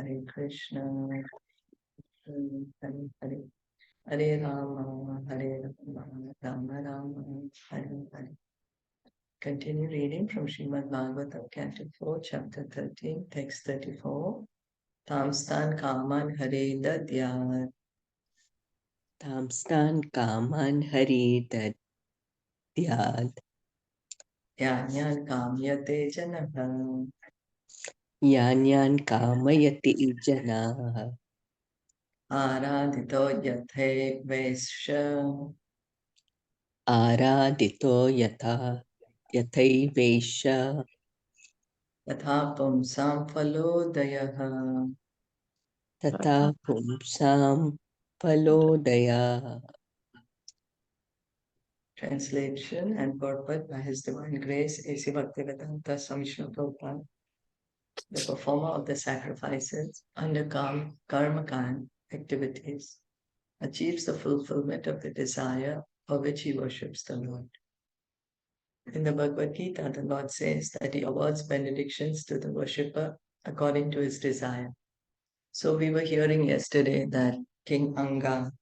Hare Krishna, Hare Hare, Hare Rama, Hare Rama, Rama Rama, Hare Hare. Continue reading from Srimad Bhagavatam, Canto4, Chapter 13, Text 34. Tamstan Kaman Hare Dadyat. Tamstan Kaman Hare Dadyat. Yanyan Kamyate Janaha. Yanyan Kamayati Janaha. Aradhito Yathe Vaisha. Aradhito Yathaivaisha. Tatha Pumsam Phalodayaha. Tata Pumsam Palodaya. Translation and purport by His Divine Grace, A.C. Bhaktivedanta Swami Srila Prabhupada, the performer of the sacrifices under karma activities, achieves the fulfillment of the desire for which he worships the Lord. In the Bhagavad Gita, the Lord says that he awards benedictions to the worshipper according to his desire. So we were hearing yesterday that King Anga,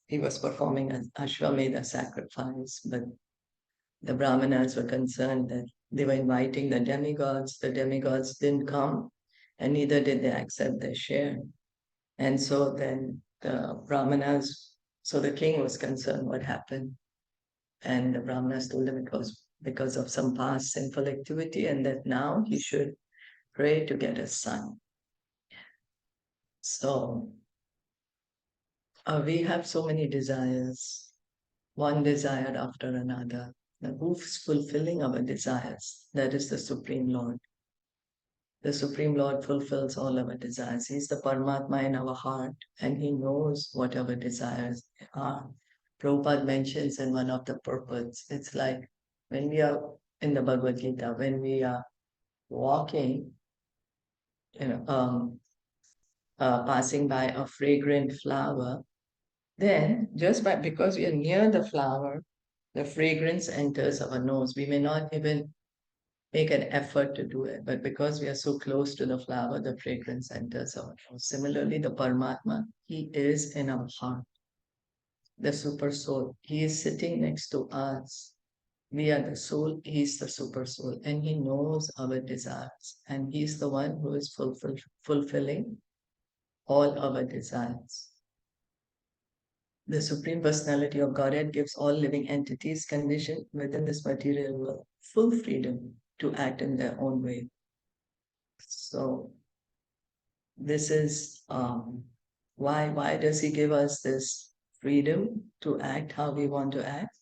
he was performing an Ashwamedha sacrifice, but the Brahmanas were concerned that they were inviting the demigods didn't come, and neither did they accept their share. And so then so the king was concerned what happened. And the Brahmanas told him it was because of some past sinful activity and that now he should pray to get a son. So we have so many desires, one desire after another. Who's fulfilling our desires? That is the Supreme Lord. The Supreme Lord fulfills all our desires. He's the Paramatma in our heart, and He knows what our desires are. Prabhupada mentions in one of the purports, it's like when we are in the Bhagavad Gita, when we are walking, passing by a fragrant flower, then because we are near the flower, the fragrance enters our nose. We may not even make an effort to do it, but because we are so close to the flower, the fragrance enters our nose. Similarly, the Paramatma, he is in our heart, the super soul. He is sitting next to us. We are the soul, he is the super soul, and he knows our desires, and he is the one who is fulfilling all our desires. The Supreme Personality of Godhead gives all living entities conditioned within this material world full freedom to act in their own way. So this is why does he give us this freedom to act how we want to act?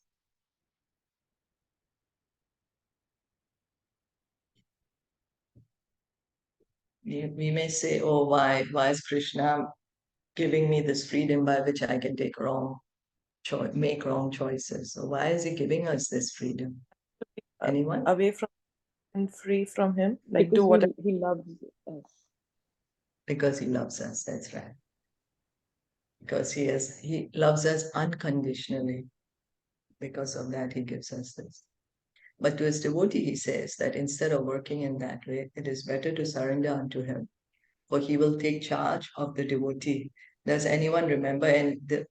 We may say, oh, why is Krishna giving me this freedom by which I can make wrong choices? So why is he giving us this freedom? Anyone? Away from and free from him, like Because do what he loves us. Because he loves us, that's right. Because he loves us unconditionally. Because of that, he gives us this. But to his devotee, he says that instead of working in that way, it is better to surrender unto him, for he will take charge of the devotee. Does anyone remember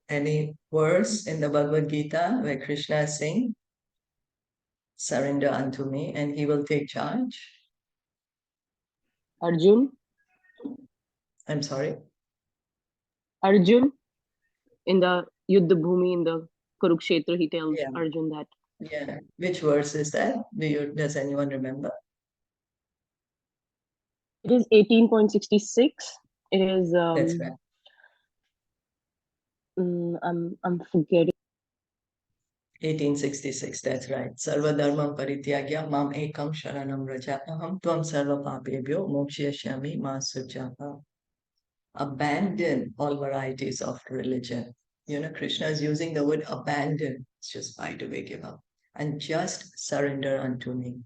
any verse in the Bhagavad Gita where Krishna is saying, surrender unto me and he will take charge? Arjun, I'm sorry? Arjun, in the Yuddha Bhumi, in the Kurukshetra, he tells Yeah. Arjun that. Yeah. Which verse is that? Does anyone remember? It is 18.66. It is, That's right. I'm forgetting. 1866, that's right. Sarva dharmam parityagya mam ekam sharanam raja aham tvam sarva papebhyo mokshayashyami ma sujaha. Abandon all varieties of religion. Krishna is using the word abandon. It's just by the way, give up. And just surrender unto me.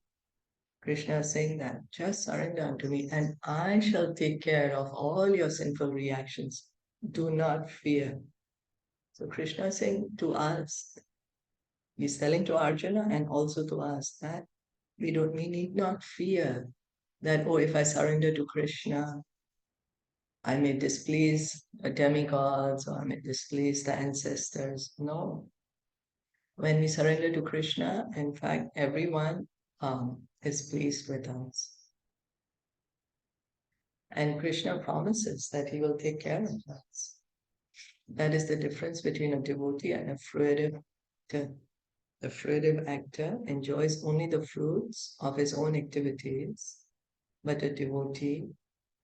Krishna is saying that, just surrender unto me and I shall take care of all your sinful reactions. Do not fear. So Krishna is saying to us, he's telling to Arjuna and also to us that we need not fear that, oh, if I surrender to Krishna, I may displease the demigods or I may displease the ancestors. No. When we surrender to Krishna, in fact, everyone is pleased with us. And Krishna promises that he will take care of us. That is the difference between a devotee and a fruitive actor. The fruitive actor enjoys only the fruits of his own activities, but a devotee,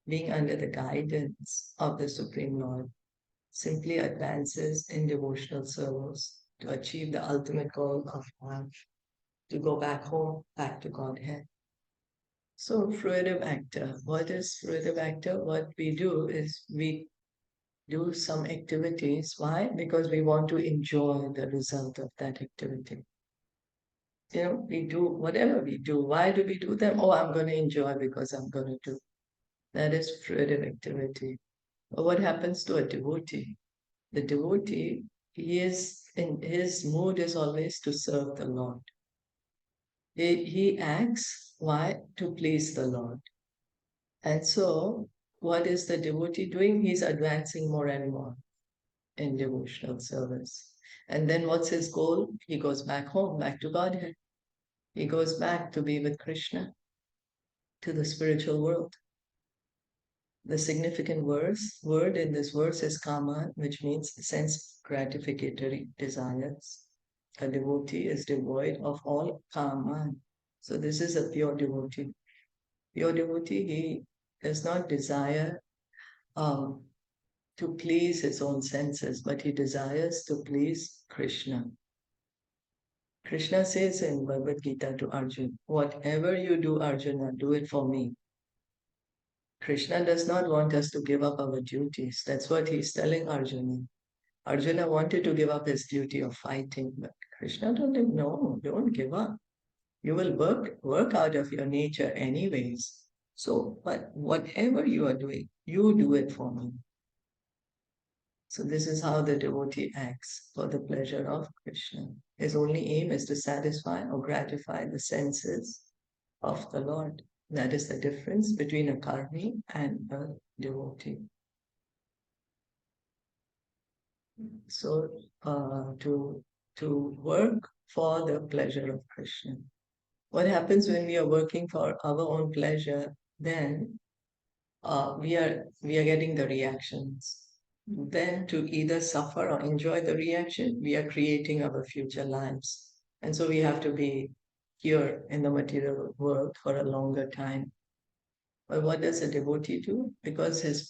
being under the guidance of the Supreme Lord, simply advances in devotional service to achieve the ultimate goal of life, to go back home, back to Godhead. So, fruitive actor. What is fruitive actor? What we do is we do some activities. Why? Because we want to enjoy the result of that activity. You know, we do whatever we do. Why do we do them? Oh, I'm going to enjoy because I'm going to do. That is fruitive activity. But what happens to a devotee? The devotee, his mood is always to serve the Lord. He acts, why? To please the Lord. And so, what is the devotee doing? He's advancing more and more in devotional service. And then what's his goal? He goes back home, back to Godhead. He goes back to be with Krishna, to the spiritual world. The significant word in this verse is kama, which means sense gratificatory desires. A devotee is devoid of all kama. So this is a pure devotee. Pure devotee, he does not desire to please his own senses, but he desires to please Krishna. Krishna says in Bhagavad Gita to Arjuna, whatever you do, Arjuna, do it for me. Krishna does not want us to give up our duties. That's what he's telling Arjuna. Arjuna wanted to give up his duty of fighting, but Krishna told him, no, don't give up. You will work out of your nature anyways. So, but whatever you are doing, you do it for me. So this is how the devotee acts for the pleasure of Krishna. His only aim is to satisfy or gratify the senses of the Lord. That is the difference between a karmi and a devotee. So to work for the pleasure of Krishna. What happens when we are working for our own pleasure? Then we are getting the reactions. Then to either suffer or enjoy the reaction, we are creating our future lives. And so we have to be here in the material world for a longer time. But what does a devotee do? Because his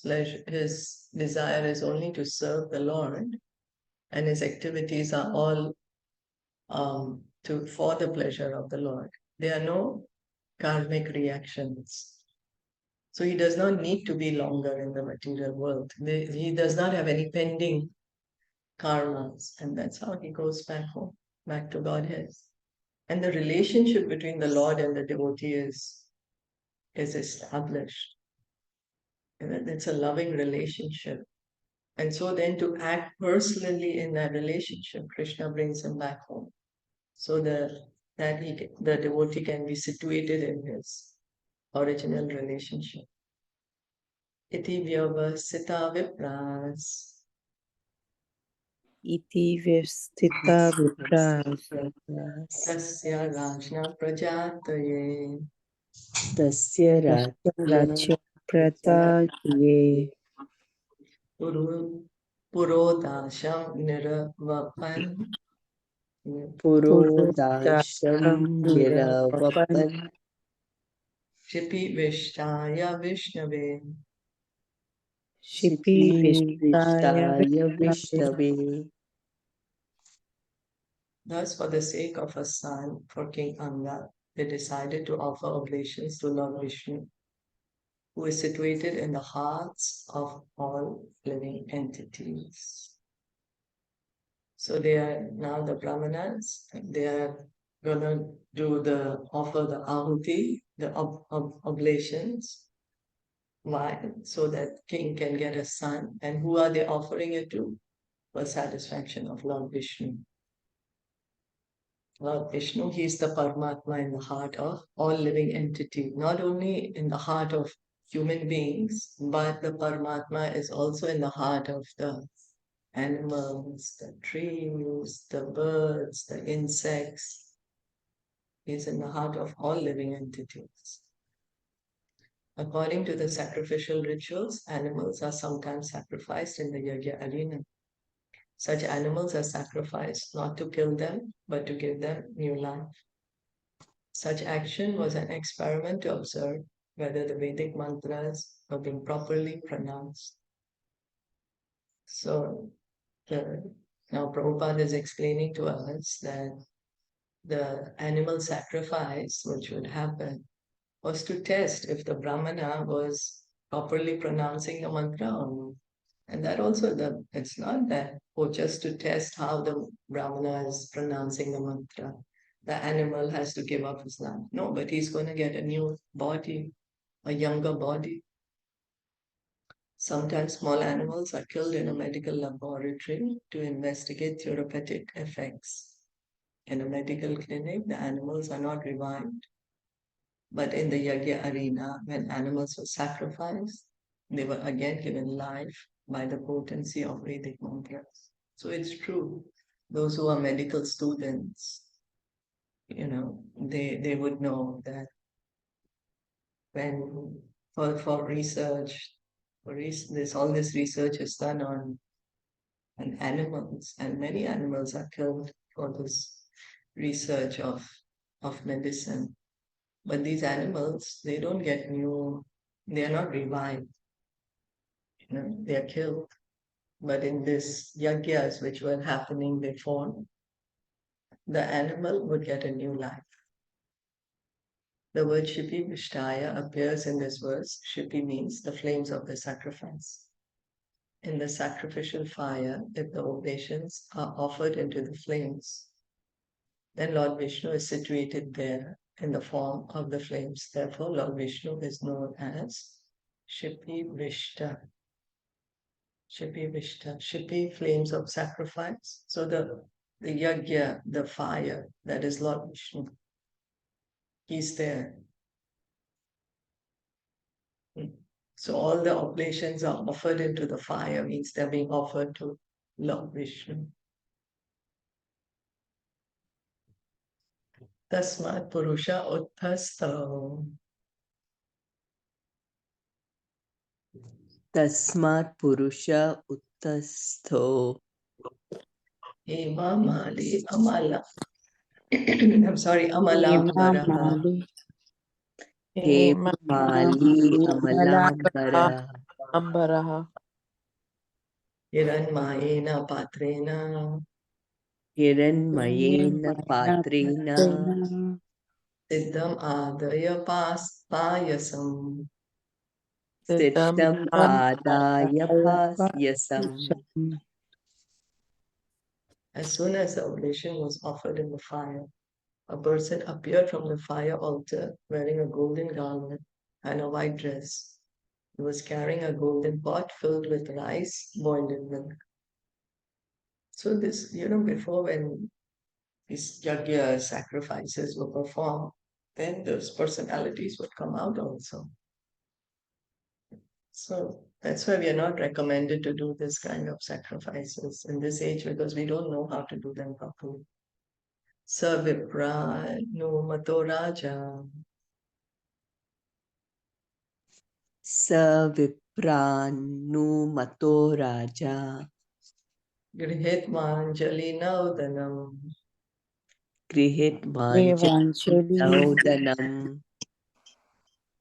desire is only to serve the Lord, and his activities are all for the pleasure of the Lord. There are no karmic reactions. So he does not need to be longer in the material world. He does not have any pending karmas, and that's how he goes back home, back to Godhead. And the relationship between the Lord and the devotee is established. It's a loving relationship. And so then to act personally in that relationship, Krishna brings him back home. So the devotee can be situated in his original relationship. Iti vyavasita vipras. Iti vyastita vipras. Tasya rajna prajataye. Tasya Rachya prataye. Purodasham niravapan. Purodasham niravapan. Shipi vishtaya vishnave. Shipi Vishtaya Vishnave. Thus, for the sake of a son for King Anga, they decided to offer oblations to Lord Vishnu, who is situated in the hearts of all living entities. So they are now the brahmanas. They are gonna offer the ahuti, the oblations. Why? So that king can get a son. And who are they offering it to? For satisfaction of Lord Vishnu. Lord Vishnu, he is the Paramatma in the heart of all living entity, not only in the heart of human beings, but the Paramatma is also in the heart of the animals, the trees, the birds, the insects. He is in the heart of all living entities. According to the sacrificial rituals, animals are sometimes sacrificed in the yajna arena. Such animals are sacrificed not to kill them, but to give them new life. Such action was an experiment to observe whether the Vedic mantras were being properly pronounced. So now Prabhupada is explaining to us that the animal sacrifice which would happen was to test if the Brahmana was properly pronouncing the mantra or not. And that also, it's not that, just to test how the Brahmana is pronouncing the mantra. The animal has to give up his life. No, but he's going to get a new body, a younger body. Sometimes small animals are killed in a medical laboratory to investigate therapeutic effects. In a medical clinic, the animals are not revived. But in the yajna arena, when animals were sacrificed, they were again given life by the potency of Vedic mantras. So it's true. Those who are medical students, they would know that when for research, all this research is done on animals, and many animals are killed for this research of medicine. But these animals, they don't get new, they are not revived, they are killed. But in this yajnas which were happening before, the animal would get a new life. The word Shipi Vishtaya appears in this verse. Shipi means the flames of the sacrifice. In the sacrificial fire, if the oblations are offered into the flames, then Lord Vishnu is situated there in the form of the flames. Therefore, Lord Vishnu is known as Shipi Vishta. Shipi Vishta. Shipi, flames of sacrifice. So the yajna, the fire, that is Lord Vishnu. He's there. So all the oblations are offered into the fire, means they're being offered to Lord Vishnu. Tasmat Purusha Utthasto. Tasmat Purusha Uttastho. Eva Mali Amala. I'm sorry, Amala Baraha. Mali. He Mali Amalambara. Amalambara. Ambaraha. Hiranmayena Patrena. Hiranmayena Patrena. Siddham Adaya Payasam. Siddham Adaya Pasyasam. As soon as the oblation was offered in the fire, a person appeared from the fire altar wearing a golden garment and a white dress. He was carrying a golden pot filled with rice boiled in milk. So this, before, when these yajna sacrifices were performed, then those personalities would come out also. So that's why we are not recommended to do this kind of sacrifices in this age, because we don't know how to do them properly. Savipra no mato raja. Savipranu Mato Raja. Grihit manjali naudanam. Grihit Evanjali. Manjaudanam.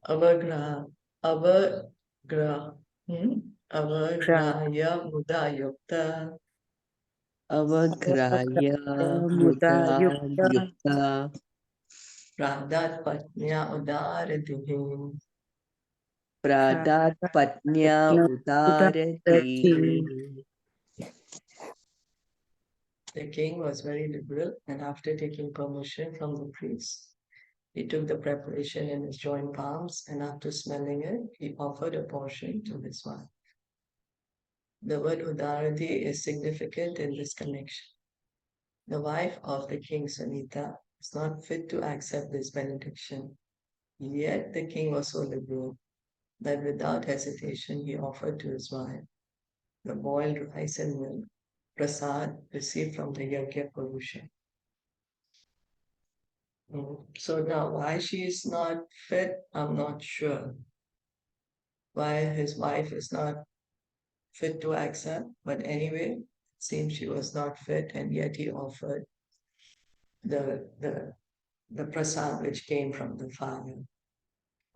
Avagra. Avagra. Avagraya mudayukta. Avagraya Muda Muda Yukta. Yukta. Pradat patnya udaratihi. Pradat Patnya Udarati. The king was very liberal, and after taking permission from the priest, he took the preparation in his joint palms, and after smelling it, he offered a portion to his wife. The word Udarati is significant in this connection. The wife of the king, Sunita, was not fit to accept this benediction. Yet the king was so liberal that without hesitation he offered to his wife the boiled rice and milk, prasad received from the Yajna Purusha. So now why she is not fit, I'm not sure. Why his wife is not fit to accept, but anyway, it seems she was not fit, and yet he offered the prasad which came from the fire.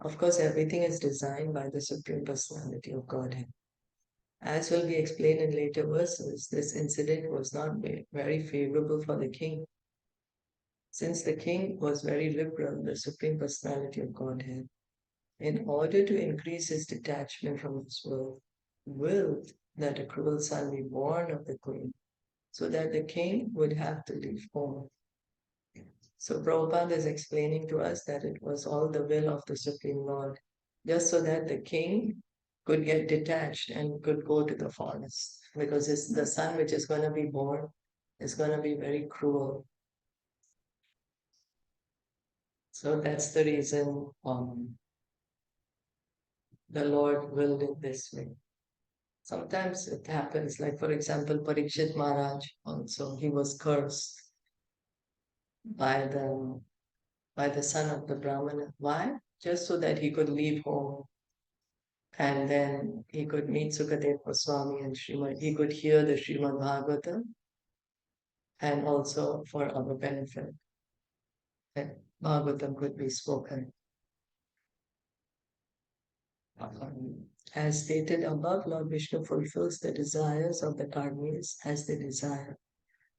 Of course, everything is designed by the Supreme Personality of Godhead. As will be explained in later verses, this incident was not very favorable for the king. Since the king was very liberal, the Supreme Personality of Godhead, in order to increase his detachment from this world, willed that a cruel son be born of the queen, so that the king would have to leave home. So Prabhupada is explaining to us that it was all the will of the Supreme Lord, just so that the king could get detached and could go to the forest, because the son which is going to be born is going to be very cruel. So that's the reason the Lord willed it this way. Sometimes it happens, like for example, Parikshit Maharaj also, he was cursed by the son of the Brahmana. Why? Just so that he could leave home and then he could meet Sukadev Goswami and he could hear the Srimad Bhagavatam, and also for our benefit, that Bhagavatam could be spoken. As stated above, Lord Vishnu fulfills the desires of the karmis as they desire.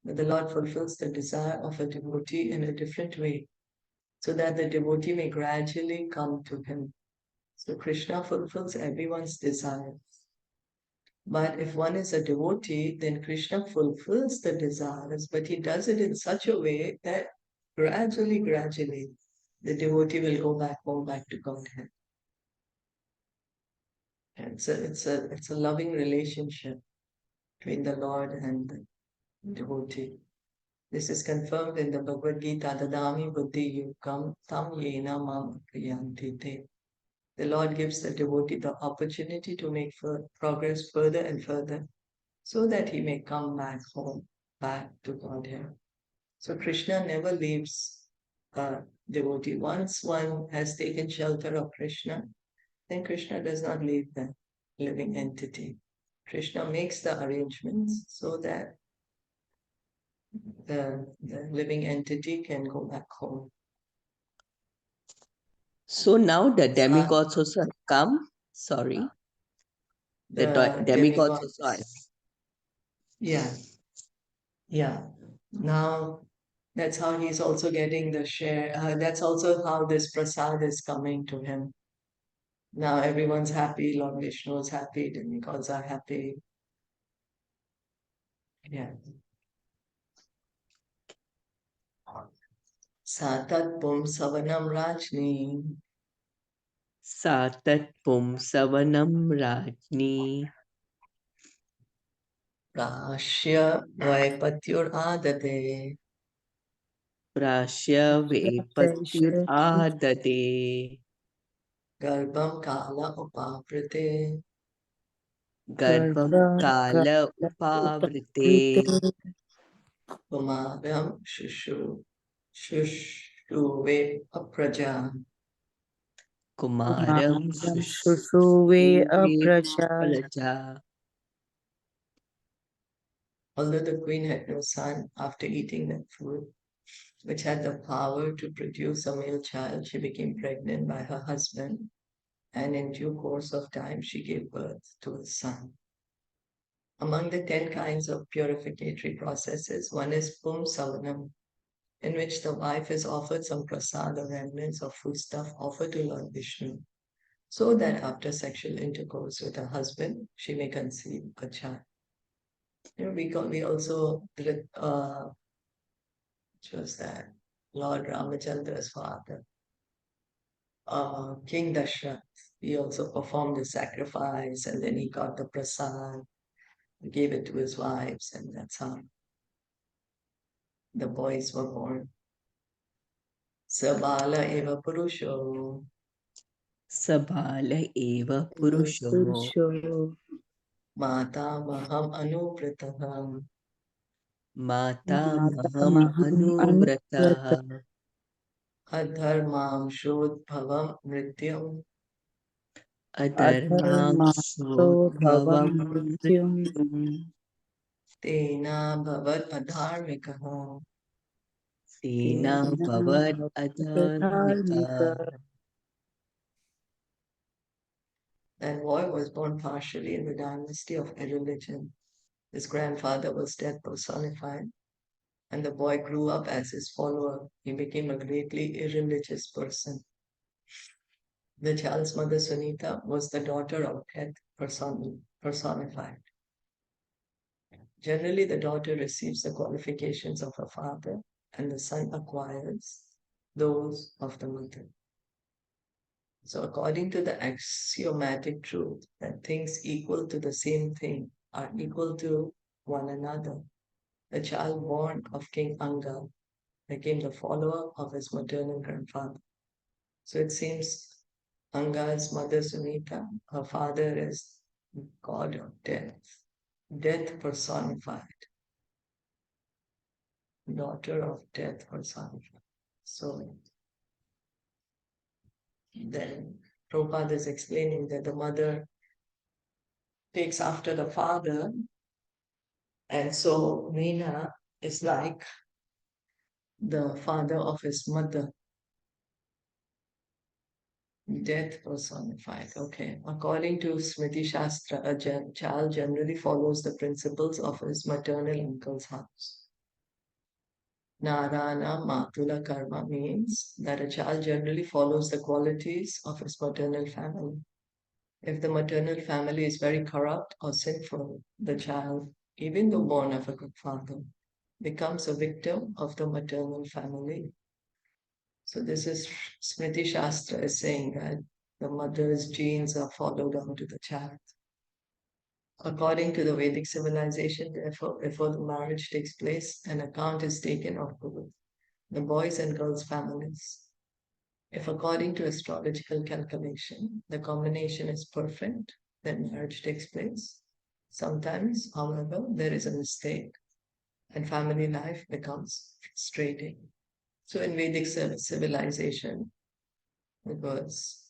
But the Lord fulfills the desire of a devotee in a different way, so that the devotee may gradually come to him. So Krishna fulfills everyone's desires. But if one is a devotee, then Krishna fulfills the desires, but he does it in such a way that gradually, the devotee will go back home, back to Godhead. It's a loving relationship between the Lord and the devotee. This is confirmed in the Bhagavad Gita, Dadami Buddhi Yukam Tam Yena Mam Priyanti Te. The Lord gives the devotee the opportunity to make progress further and further, so that he may come back home, back to Godhead. So Krishna never leaves a devotee. Once one has taken shelter of Krishna, then Krishna does not leave the living entity. Krishna makes the arrangements so that the living entity can go back home. So now the demigods also have come. Sorry. The demigods also have. Yeah. Now that's how he's also getting the share. That's also how this prasad is coming to him. Now everyone's happy, Lord Vishnu is happy, demigods are happy. Yeah. Satat Pum Savanam Rajni. Satat Pum Savanam Rajni. Prashya Vaipatyur Adade. Prashya Vepatyur Adade. Garbham Kala Upaprite. Garbham Kala Upavrite. Kumaram Shushuve Apraja. Kumaram Shushuve Apraja. Praja. Although the queen had no son after eating that food, which had the power to produce a male child, she became pregnant by her husband, and in due course of time she gave birth to a son. Among the 10 kinds of purificatory processes, one is Pum Savanam, in which the wife is offered some prasad or remnants of foodstuff offered to Lord Vishnu, so that after sexual intercourse with her husband, she may conceive a child. We also did, which was that Lord Ramachandra's father, King Dashrath. He also performed the sacrifice, and then he got the prasad, gave it to his wives, and that's how the boys were born. Sabala eva purusho. Sabala eva purusho. Purusho Matamaham anupritaham. Mata maham Matamaham anuvrata. Adharmam shodbhavam mrityam. Adharmam Adharmasodhavam shodhavam mrityum mrityum. Tena bhavat adharmikah. Tena Tena bhavat bhavatadharmika. adharmika. That boy was born partially in the dynasty of irreligion. His grandfather was death personified, and the boy grew up as his follower. He became a greatly irreligious person. The child's mother, Sunita, was the daughter of death personified. Generally, the daughter receives the qualifications of her father, and the son acquires those of the mother. So, according to the axiomatic truth that things equal to the same thing are equal to one another, the child born of King Anga became the follower of his maternal grandfather. So it seems Anga's mother Sunita, her father is god of death, death personified, daughter of death personified. So then Prabhupada is explaining that the mother takes after the father, and so Veena is like the father of his mother. Death personified. Okay. According to Smriti Shastra, a child generally follows the principles of his maternal uncle's house. Narana Matula Karma means that a child generally follows the qualities of his maternal family. If the maternal family is very corrupt or sinful, the child, even though born of a good father, becomes a victim of the maternal family. So this is Smriti Shastra is saying that the mother's genes are followed on to the child. According to the Vedic civilization, therefore, before the marriage takes place, an account is taken of both the boys' and girls' families. If according to astrological calculation, the combination is perfect, then marriage takes place. Sometimes, however, there is a mistake and family life becomes frustrating. So in Vedic civilization, it was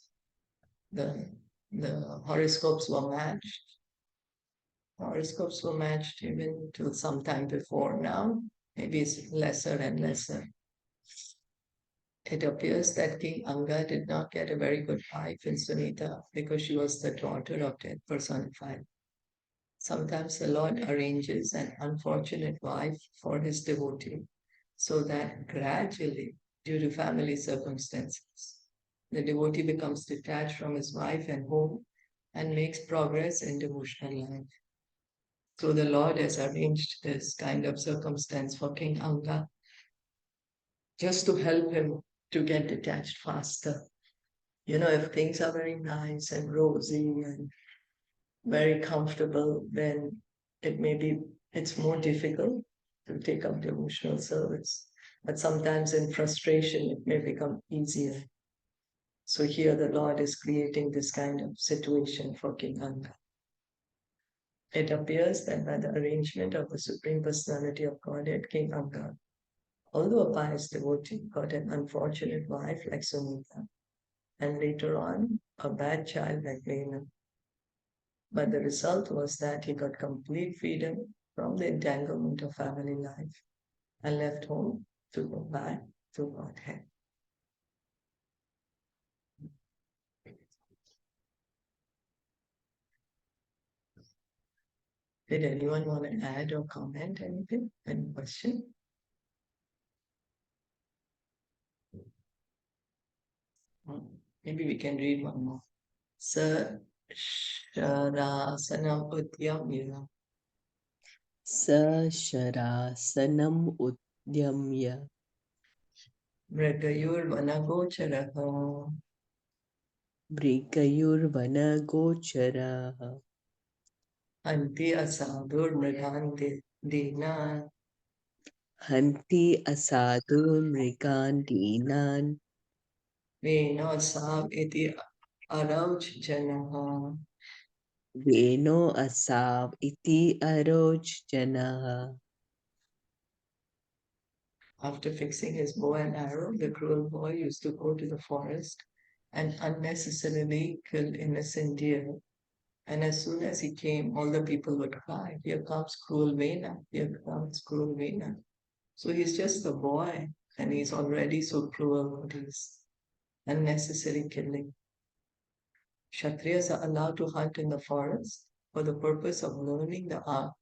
the horoscopes were matched. Horoscopes were matched even till some time before now. Maybe it's lesser and lesser. It appears that King Anga did not get a very good wife in Sunita because she was the daughter of death personified. Sometimes the Lord arranges an unfortunate wife for his devotee so that gradually, due to family circumstances, the devotee becomes detached from his wife and home and makes progress in devotional life. So the Lord has arranged this kind of circumstance for King Anga just to help him to get detached faster. You know, if things are very nice and rosy and very comfortable, then it's more difficult to take up devotional service. But sometimes in frustration, it may become easier. So here the Lord is creating this kind of situation for King Anga. It appears that by the arrangement of the Supreme Personality of Godhead, King Anga, although a pious devotee, got an unfortunate wife like Sunita, and later on a bad child like Vena. But the result was that he got complete freedom from the entanglement of family life and left home to go back to Godhead. Did anyone want to add or comment anything? Any question? Maybe we can read one more. Sa Sharasanam Udyamya Sasharasanam udyamya. Mrigayur Vanagocharaha Brigayurvana gocharaha. Anti Asadur Mrigante Dina Hanti asadun mrigan dinan. Veno Sam Iti arauj janaha. Veno asav iti aroj janaha. After fixing his bow and arrow, the cruel boy used to go to the forest and unnecessarily kill innocent deer. And as soon as he came, all the people would cry, "Here comes cruel Vena, here comes cruel Vena." So he's just a boy, and he's already so cruel with his unnecessary killing. Kshatriyas are allowed to hunt in the forest for the purpose of learning the art,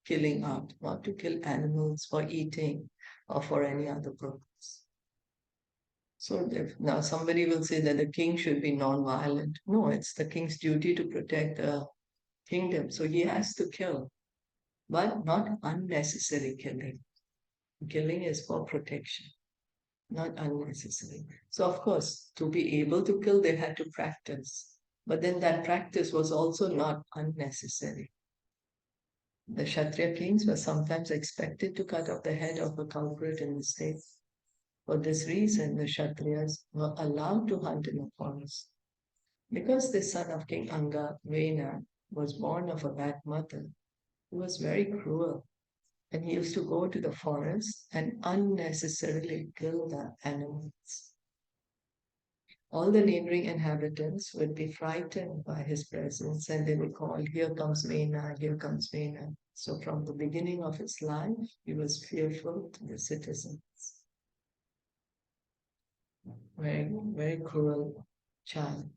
killing art, not to kill animals for eating or for any other purpose. So if now somebody will say that the king should be non-violent. No, it's the king's duty to protect the kingdom. So he has to kill, but not unnecessary killing. Killing is for protection, not unnecessary. So of course, to be able to kill, they had to practice. But then that practice was also not unnecessary. The Kshatriya kings were sometimes expected to cut off the head of a culprit in the state. For this reason, the Kshatriyas were allowed to hunt in the forest. Because the son of King Anga, Vena, was born of a bad mother, he was very cruel, and he used to go to the forest and unnecessarily kill the animals. All the neighboring inhabitants would be frightened by his presence, and they would call, "Here comes Vena, here comes Vena." So from the beginning of his life, he was fearful to the citizens. Very, very cruel child.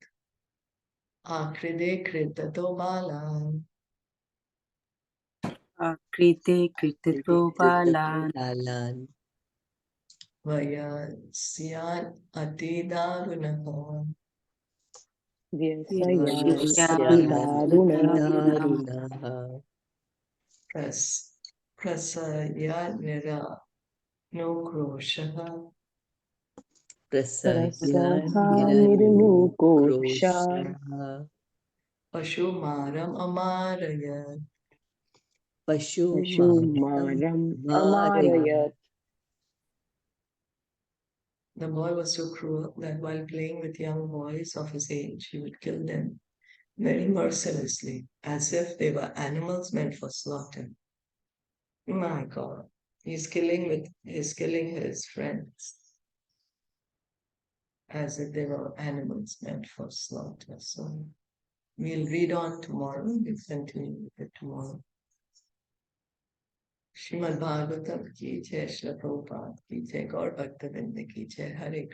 Akride kritato balan. Akrite kritito balan. Lalan. Vayasyan atidarunaho. Darunaha. Prasayanira no kroshaha. Prasahanirnukosha Pashumaram amarayat. Pashumaram amarayat. The boy was so cruel that while playing with young boys of his age, he would kill them very mercilessly, as if they were animals meant for slaughter. My God, he's killing his friends as if they were animals meant for slaughter. So we'll read on tomorrow. We'll continue with it tomorrow. Srimad Bhagavatam ki jai, Srila Prabhupada ki jai, Gaur Bhakta Vrinda ki jai, Hare Krishna.